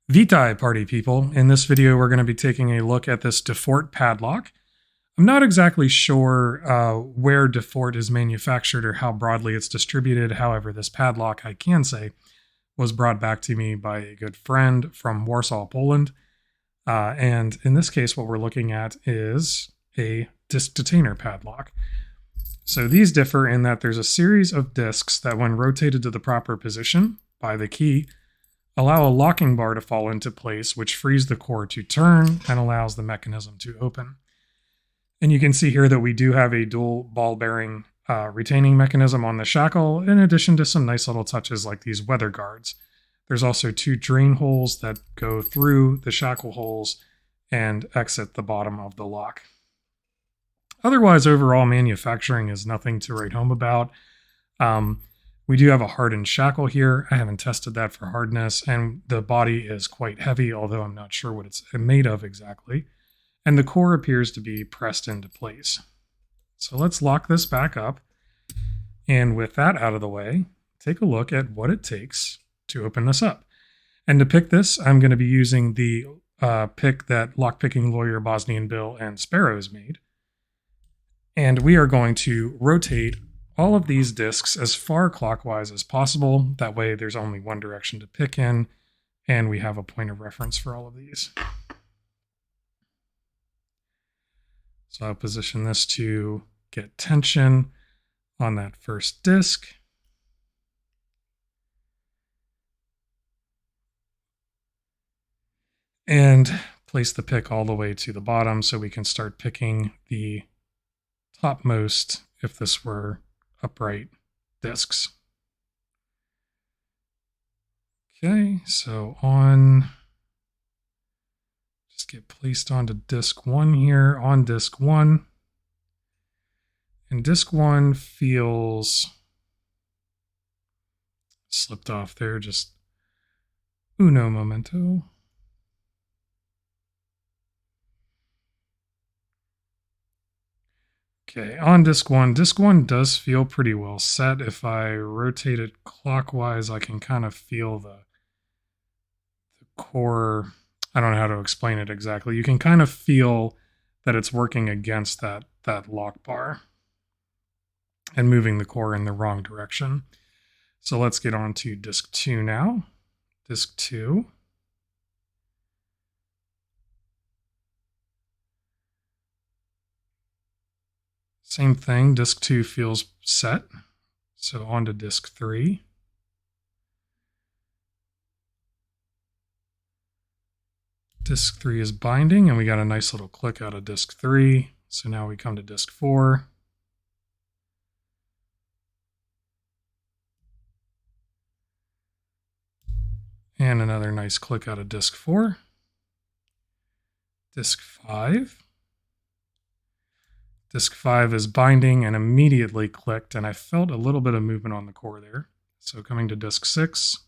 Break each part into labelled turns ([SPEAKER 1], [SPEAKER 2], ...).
[SPEAKER 1] Vitae, party people. In this video, we're going to be taking a look at this DeFort padlock. I'm not exactly sure where DeFort is manufactured or how broadly it's distributed. However, this padlock, I can say, was brought back to me by a good friend from Warsaw, Poland. And in this case, what we're looking at is a disc-detainer padlock. So these differ in that there's a series of discs that, when rotated to the proper position by the key, allow a locking bar to fall into place, which frees the core to turn and allows the mechanism to open. And you can see here that we do have a dual ball bearing retaining mechanism on the shackle, in addition to some nice little touches like these weather guards. There's also two drain holes that go through the shackle holes and exit the bottom of the lock. Otherwise, overall manufacturing is nothing to write home about. We do have a hardened shackle here. I haven't tested that for hardness, and the body is quite heavy, although I'm not sure what it's made of exactly. And the core appears to be pressed into place. So let's lock this back up. And with that out of the way, take a look at what it takes to open this up. And to pick this, I'm going to be using the pick that lockpicking lawyer Bosnian Bill and Sparrows made. And we are going to rotate all of these discs as far clockwise as possible. That way there's only one direction to pick in, and we have a point of reference for all of these. So I'll position this to get tension on that first disc. And place the pick all the way to the bottom so we can start picking the topmost, if this were upright, discs. Okay, so just get placed onto disc 1 here, on disc 1. And disc 1 feels slipped off there, just uno momento. Okay, on disc 1 does feel pretty well set. If I rotate it clockwise, I can kind of feel the core. I don't know how to explain it exactly. You can kind of feel that it's working against that lock bar and moving the core in the wrong direction. So let's get on to disc 2 now. Disc 2. Same thing, disc 2 feels set. So on to disc 3. Disc 3 is binding, and we got a nice little click out of disc 3. So now we come to disc 4. And another nice click out of disc 4. Disc 5. Disc 5 is binding and immediately clicked, and I felt a little bit of movement on the core there. So coming to disc 6.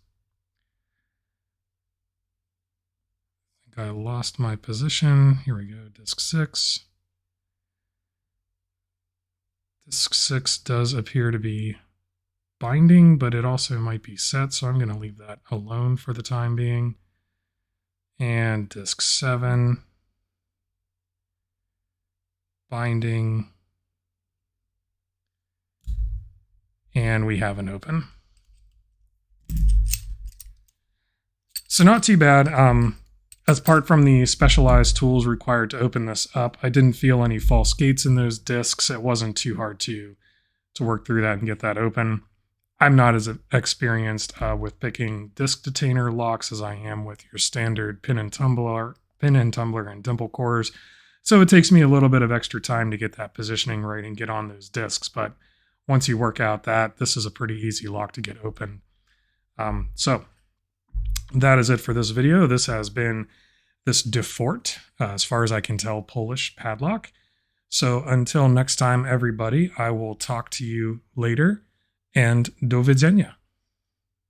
[SPEAKER 1] I think I lost my position. Here we go, disc 6. Disc 6 does appear to be binding, but it also might be set, so I'm going to leave that alone for the time being. And disc 7. Binding, and we have an open. So not too bad. Apart from the specialized tools required to open this up, I didn't feel any false gates in those discs. It wasn't too hard to work through that and get that open. I'm not as experienced with picking disc detainer locks as I am with your standard pin and tumbler and dimple cores. So it takes me a little bit of extra time to get that positioning right and get on those discs. But once you work out that, this is a pretty easy lock to get open. So that is it for this video. This has been this DeFort, as far as I can tell, Polish padlock. So until next time, everybody, I will talk to you later, and do widzenia.